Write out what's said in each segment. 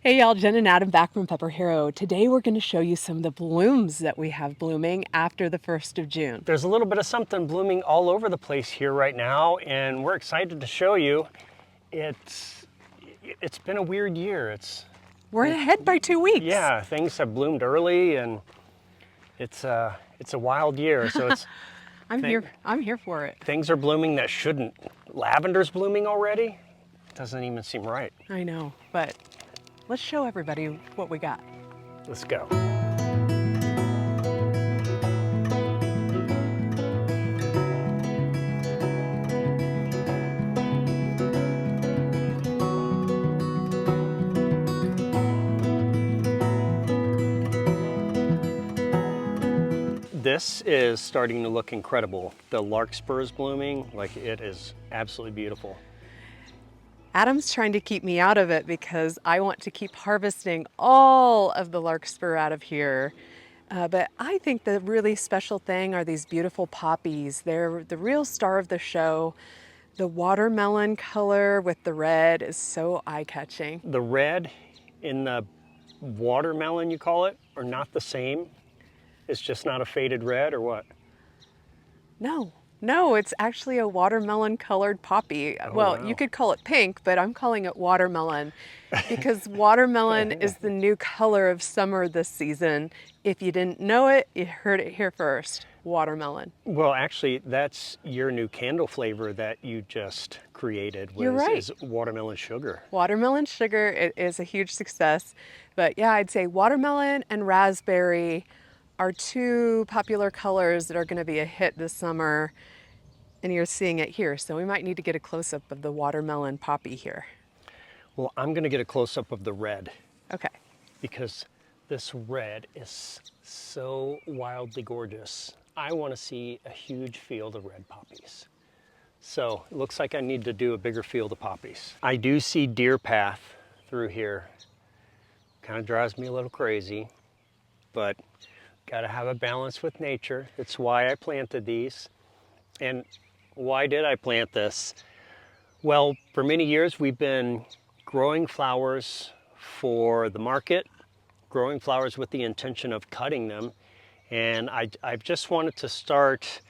Hey y'all, Jen and Adam back from PepperHarrow. Today we're going to show you some of the blooms that we have blooming after the 1st of June. There's a little bit of something blooming all over the place here right now, and we're excited to show you. It's been a weird year. We're ahead by 2 weeks. Yeah, things have bloomed early, and it's a wild year. So it's I'm here for it. things are blooming that shouldn't. Lavender's blooming already. Doesn't even seem right. I know, but let's show everybody what we got. Let's go. This is starting to look incredible. The Larkspur is blooming, like it is absolutely beautiful. Adam's trying to keep me out of it because I want to keep harvesting all of the Larkspur out of here. But I think the really special thing are these beautiful poppies. They're the real star of the show. The watermelon color with the red is so eye-catching. The red in the watermelon, you call it, are not the same. It's just not a faded red, or what? No, it's actually a watermelon colored poppy. Oh, well, wow. you could call it pink, but I'm calling it watermelon because watermelon is the new color of summer this season. If you didn't know it, you heard it here first. Watermelon. Well, actually, that's your new candle flavor that you just created. You're right. Is watermelon sugar. Watermelon sugar, it is a huge success. But yeah, I'd say watermelon and raspberry are two popular colors that are going to be a hit this summer, and you're seeing it here. So we might need to get a close-up of the watermelon poppy here. Well, I'm going to get a close-up of the red. Okay. Because this red is so wildly gorgeous. I want to see a huge field of red poppies. So it looks like I need to do a bigger field of poppies. I do see deer path through here. Kind of drives me a little crazy, but got to have a balance with nature. It's why I planted these. And why did I plant this? Well, for many years we've been growing flowers for the market, growing flowers with the intention of cutting them. And I've just wanted to start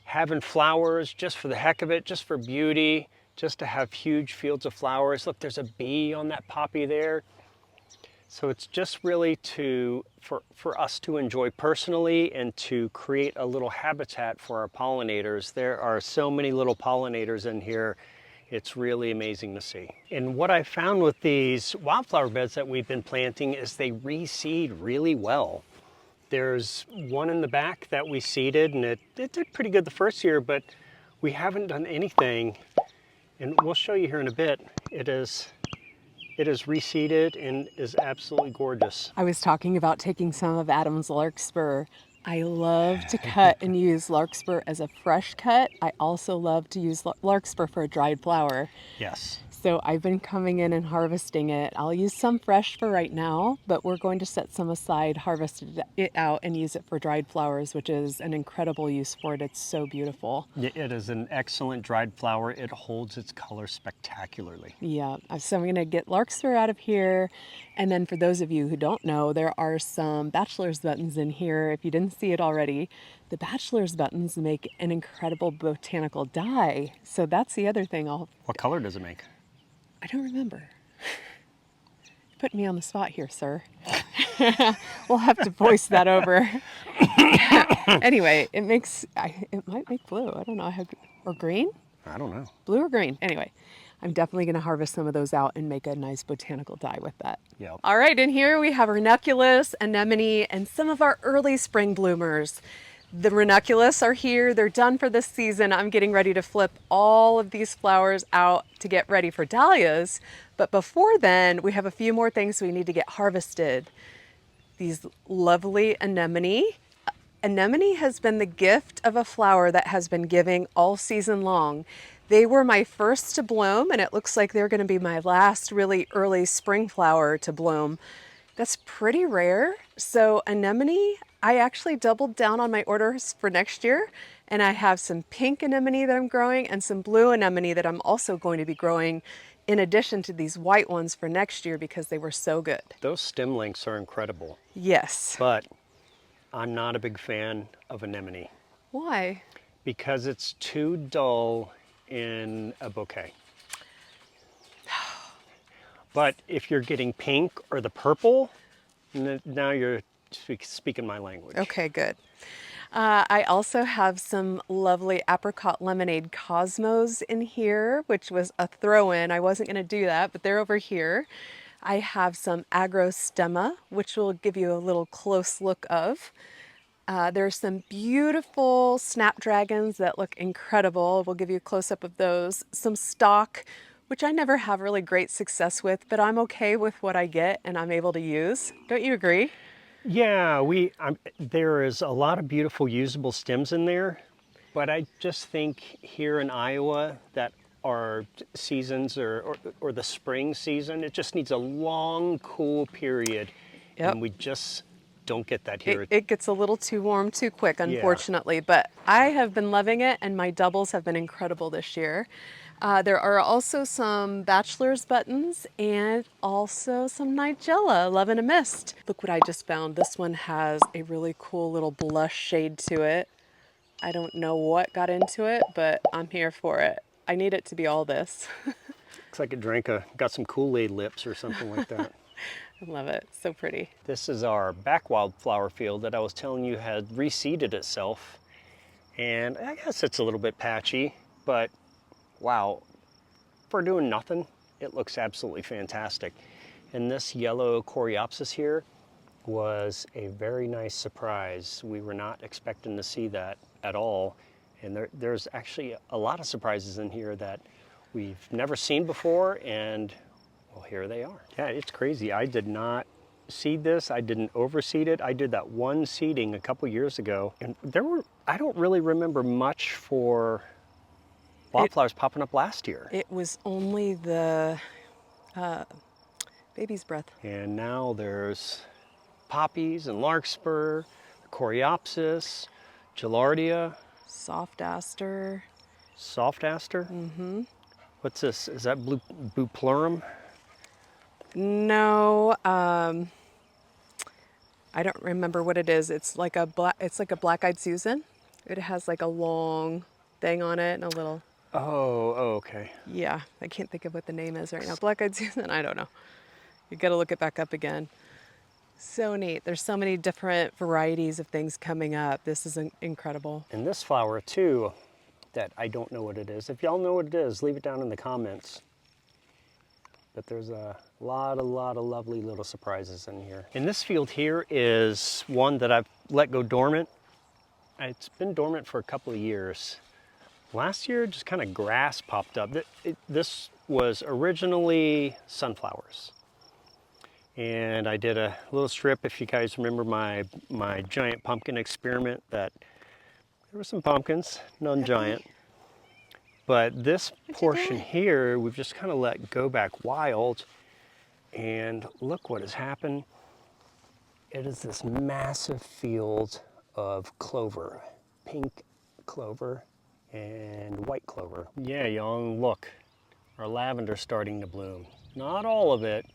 having flowers just for the heck of it, just for beauty, just to have huge fields of flowers. Look, there's a bee on that poppy there. So it's just really for us to enjoy personally and to create a little habitat for our pollinators. There are so many little pollinators in here. It's really amazing to see. And what I found with these wildflower beds that we've been planting is they reseed really well. There's one in the back that we seeded, and it did pretty good the first year, but we haven't done anything. And we'll show you here in a bit. It is reseeded and is absolutely gorgeous. I was talking about taking some of Adam's Larkspur. I love to cut and use Larkspur as a fresh cut. I also love to use Larkspur for a dried flower. Yes. So I've been coming in and harvesting it. I'll use some fresh for right now, but we're going to set some aside, harvest it out, and use it for dried flowers, which is an incredible use for it. It's so beautiful. It is an excellent dried flower. It holds its color spectacularly. Yeah, so I'm going to get Larkspur out of here. And then for those of you who don't know, there are some bachelor's buttons in here. If you didn't see it already, the bachelor's buttons make an incredible botanical dye. So that's the other thing What color does it make? I don't remember. Put me on the spot here, sir. We'll have to voice that over. Anyway, it might make blue. I don't know. Or green? I don't know. Blue or green? Anyway, I'm definitely going to harvest some of those out and make a nice botanical dye with that. Yep. All right, in here we have ranunculus, anemone, and some of our early spring bloomers. The ranunculus are here. They're done for this season. I'm getting ready to flip all of these flowers out to get ready for dahlias. But before then, we have a few more things we need to get harvested. These lovely anemone. Anemone has been the gift of a flower that has been giving all season long. They were my first to bloom, and it looks like they're going to be my last really early spring flower to bloom. That's pretty rare. So anemone, I actually doubled down on my orders for next year, and I have some pink anemone that I'm growing and some blue anemone that I'm also going to be growing in addition to these white ones for next year because they were so good. Those stem lengths are incredible, Yes. but I'm not a big fan of anemone Why? because it's too dull in a bouquet. But if you're getting pink or the purple, now you're speaking my language. Okay, good. I also have some lovely apricot lemonade cosmos in here, which was a throw-in. I wasn't going to do that, but they're over here. I have some agrostemma, which will give you a little close look of. There's some beautiful snapdragons that look incredible. We'll give you a close-up of those. Some stock, which I never have really great success with, but I'm okay with what I get and I'm able to use. Don't you agree? Yeah, there is a lot of beautiful usable stems in there, but I just think here in Iowa that our seasons or the spring season, it just needs a long, cool period. Yep. And we just don't get that here. It gets a little too warm too quick, unfortunately, but I have been loving it and my doubles have been incredible this year. There are also some bachelor's buttons and also some nigella, Love in a Mist. Look what I just found. This one has a really cool little blush shade to it. I don't know what got into it, but I'm here for it. I need it to be all this. Looks like it got some Kool-Aid lips or something like that. I love it. So pretty. This is our back wildflower field that I was telling you had reseeded itself. And I guess it's a little bit patchy, but wow, for doing nothing, it looks absolutely fantastic. And this yellow Coreopsis here was a very nice surprise. We were not expecting to see that at all. And there's actually a lot of surprises in here that we've never seen before, and well, here they are. Yeah, it's crazy. I did not seed this. I didn't overseed it. I did that one seeding a couple years ago, and I don't really remember much for wildflowers popping up last year. It was only the baby's breath. And now there's poppies and larkspur, Coreopsis, Gilardia. Soft aster. Soft aster? Mm-hmm. What's this? Is that Buplurum? No, I don't remember what it is. It's like a black-eyed Susan. It has like a long thing on it and a little. Oh, okay. Yeah, I can't think of what the name is right now. Black-eyed Susan, I don't know. You got to look it back up again. So neat. There's so many different varieties of things coming up. This is incredible. And this flower too, that I don't know what it is. If y'all know what it is, leave it down in the comments. But there's a lot of lovely little surprises in here. And this field here is one that I've let go dormant. It's been dormant for a couple of years. Last year, just kind of grass popped up. This was originally sunflowers. And I did a little strip, if you guys remember my giant pumpkin experiment, that there were some pumpkins, none giant. But this portion here, we've just kind of let go back wild. And look what has happened. It is this massive field of clover, pink clover and white clover. Yeah, y'all, look, our lavender's starting to bloom. Not all of it,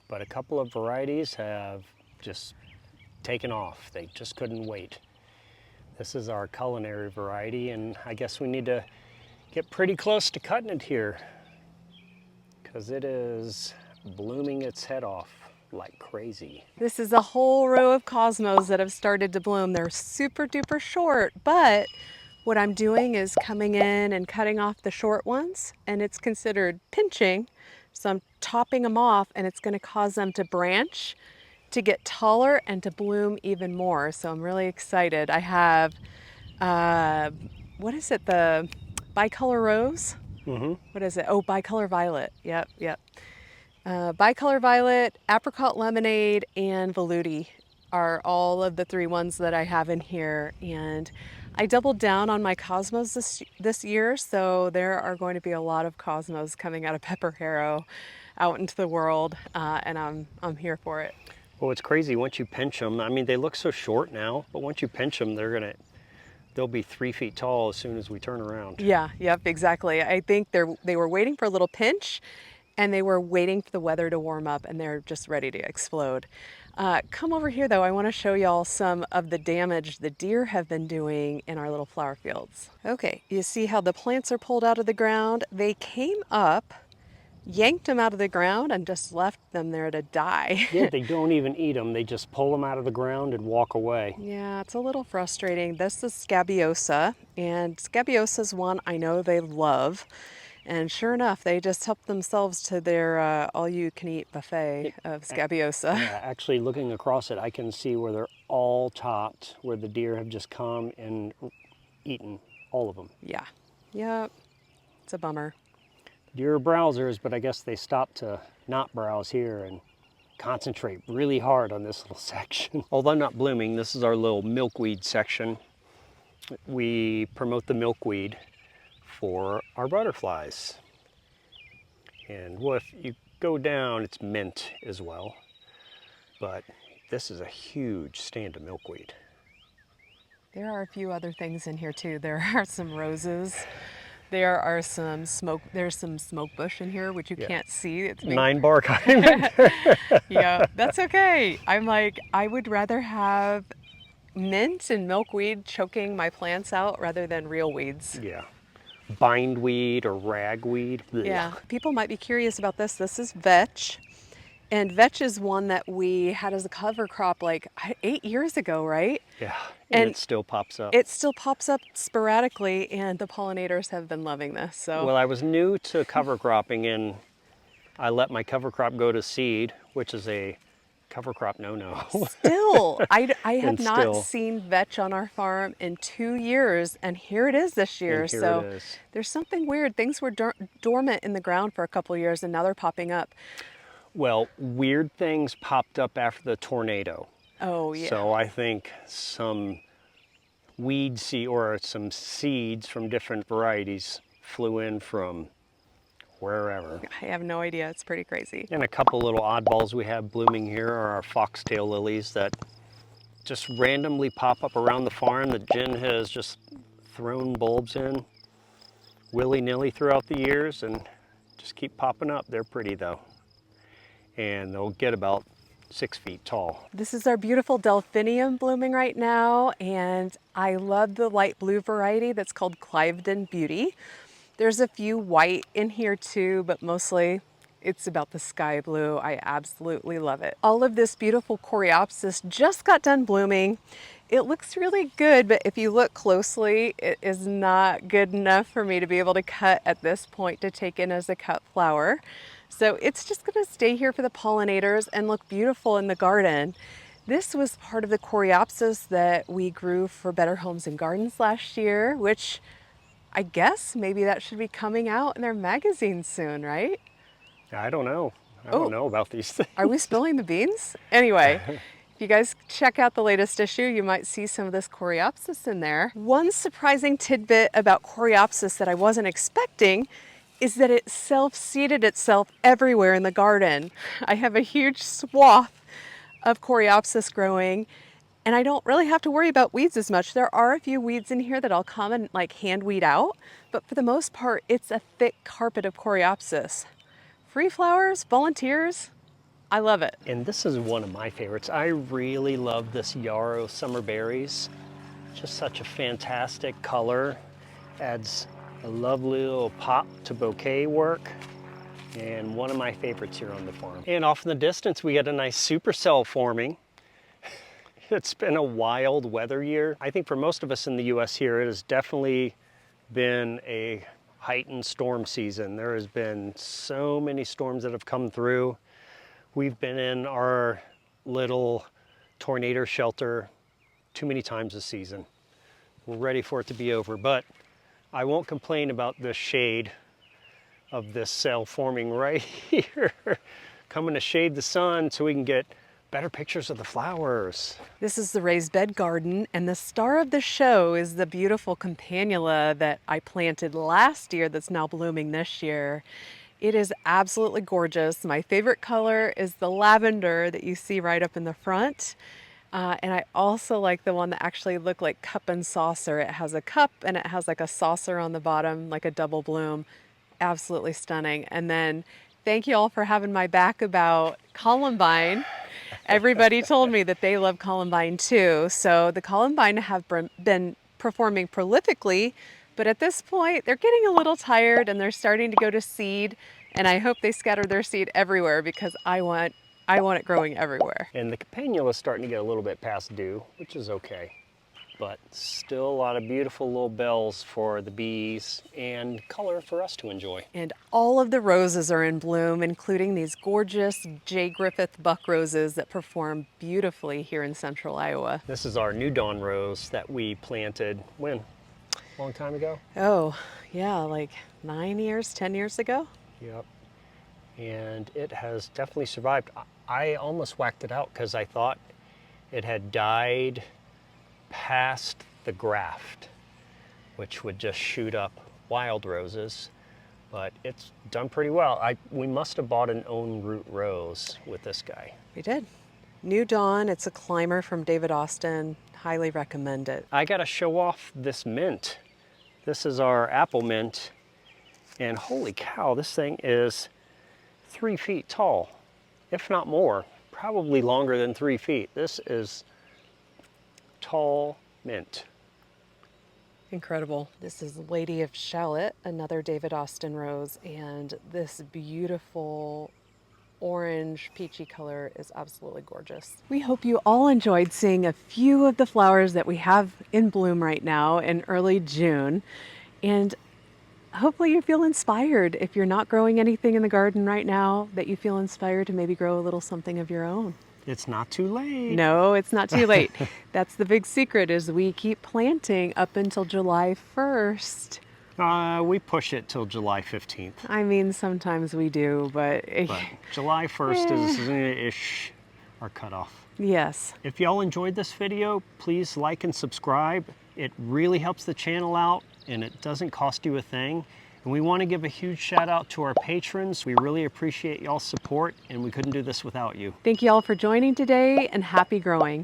but a couple of varieties have just taken off. They just couldn't wait. This is our culinary variety, and I guess we need to get pretty close to cutting it here because it is blooming its head off like crazy. This is a whole row of cosmos that have started to bloom. They're super duper short, but what I'm doing is coming in and cutting off the short ones, and it's considered pinching. So I'm topping them off, and it's going to cause them to branch, to get taller, and to bloom even more. So I'm really excited. I have, what is it, the bicolor rose? Mm-hmm. What is it? Oh, bicolor violet. Yep. Bicolor violet, apricot lemonade, and veluti are all of the three ones that I have in here. And I doubled down on my cosmos this year, so there are going to be a lot of cosmos coming out of PepperHarrow out into the world, and I'm here for it. Well, it's crazy once you pinch them. I mean, they look so short now, but once you pinch them, they'll be 3 feet tall as soon as we turn around. Yeah, yep, exactly. I think they were waiting for a little pinch, and they were waiting for the weather to warm up, and they're just ready to explode. Come over here though, I want to show y'all some of the damage the deer have been doing in our little flower fields. Okay, you see how the plants are pulled out of the ground? They came up, yanked them out of the ground, and just left them there to die. Yeah, they don't even eat them. They just pull them out of the ground and walk away. Yeah, it's a little frustrating. This is scabiosa, and scabiosa is one I know they love. And sure enough, they just helped themselves to their all-you-can-eat buffet of scabiosa. Yeah, actually looking across it, I can see where they're all topped, where the deer have just come and eaten all of them. Yeah, yep, it's a bummer. Deer are browsers, but I guess they stopped to not browse here and concentrate really hard on this little section. Although not blooming, this is our little milkweed section. We promote the milkweed for our butterflies. And well, if you go down, it's mint as well. But this is a huge stand of milkweed. There are a few other things in here too. There are some roses. There are some smoke. There's some smoke bush in here, which you can't see. It's 9-bar kind. Yeah, that's okay. I'm like, I would rather have mint and milkweed choking my plants out rather than real weeds. Yeah. Bindweed or ragweed. Blech. Yeah, people might be curious about this. This is vetch. And vetch is one that we had as a cover crop like 8 years ago, right? Yeah, and it still pops up. It still pops up sporadically, and the pollinators have been loving this. So, well, I was new to cover cropping, and I let my cover crop go to seed, which is a cover crop no-no. still, I have And not still. seen vetch on our farm in 2 years, and here it is this year. And here So it is. there's something weird. Things were dormant in the ground for a couple years, and now they're popping up. Well, weird things popped up after the tornado. Oh, yeah. So I think some weed seed or some seeds from different varieties flew in from wherever. I have no idea. It's pretty crazy. And a couple little oddballs we have blooming here are our foxtail lilies that just randomly pop up around the farm that Jen has just thrown bulbs in willy-nilly throughout the years and just keep popping up. They're pretty though. And they'll get about 6 feet tall. This is our beautiful delphinium blooming right now, and I love the light blue variety that's called Cliveden Beauty. There's a few white in here too, but mostly it's about the sky blue. I absolutely love it. All of this beautiful Coreopsis just got done blooming. It looks really good, but if you look closely, it is not good enough for me to be able to cut at this point to take in as a cut flower. So it's just gonna stay here for the pollinators and look beautiful in the garden. This was part of the Coreopsis that we grew for Better Homes and Gardens last year, which I guess maybe that should be coming out in their magazine soon, right? I don't know. I don't know about these things. Are we spilling the beans? Anyway, if you guys check out the latest issue, you might see some of this Coreopsis in there. One surprising tidbit about Coreopsis that I wasn't expecting is that it self-seeded itself everywhere in the garden. I have a huge swath of Coreopsis growing, and I don't really have to worry about weeds as much. There are a few weeds in here that I'll come and like hand weed out, but for the most part, it's a thick carpet of Coreopsis. Free flowers, volunteers, I love it. And this is one of my favorites. I really love this Yarrow Summer Berries. Just such a fantastic color. Adds a lovely little pop to bouquet work. And one of my favorites here on the farm. And off in the distance, we got a nice supercell forming. It's been a wild weather year. I think for most of us in the US here, it has definitely been a heightened storm season. There has been so many storms that have come through. We've been in our little tornado shelter too many times this season. We're ready for it to be over, but I won't complain about the shade of this cell forming right here. Coming to shade the sun so we can get better pictures of the flowers. This is the raised bed garden, and the star of the show is the beautiful campanula that I planted last year that's now blooming this year. It is absolutely gorgeous. My favorite color is the lavender that you see right up in the front. And I also like the one that actually looked like cup and saucer. It has a cup and it has like a saucer on the bottom, like a double bloom. Absolutely stunning. And then thank you all for having my back about columbine. Everybody told me that they love columbine too. So the columbine have been performing prolifically, but at this point they're getting a little tired and they're starting to go to seed. And I hope they scatter their seed everywhere because I want it growing everywhere. And the campanula is starting to get a little bit past due, which is okay. But still a lot of beautiful little bells for the bees and color for us to enjoy. And all of the roses are in bloom, including these gorgeous J. Griffith buck roses that perform beautifully here in central Iowa. This is our new dawn rose that we planted, when? A long time ago? Oh, yeah, like 9 years, 10 years ago? Yep. And it has definitely survived. I almost whacked it out because I thought it had died past the graft, which would just shoot up wild roses, but it's done pretty well. We must have bought an own root rose with this guy. We did. New Dawn, it's a climber from David Austin. Highly recommend it. I gotta show off this mint. This is our apple mint, and holy cow, this thing is 3 feet tall, if not more, probably longer than 3 feet. This is tall mint. Incredible. This is Lady of Shallot, another David Austin rose, and this beautiful orange peachy color is absolutely gorgeous. We hope you all enjoyed seeing a few of the flowers that we have in bloom right now in early June, and hopefully you feel inspired. If you're not growing anything in the garden right now, that you feel inspired to maybe grow a little something of your own. It's not too late. No, it's not too late. That's the big secret, is we keep planting up until July 1st. We push it till July 15th. I mean, sometimes we do, but July 1st is our cutoff. yes. If y'all enjoyed this video, please like and subscribe. It really helps the channel out and it doesn't cost you a thing. And we want to give a huge shout out to our patrons. We really appreciate y'all's support and we couldn't do this without you. Thank you all for joining today, and happy growing.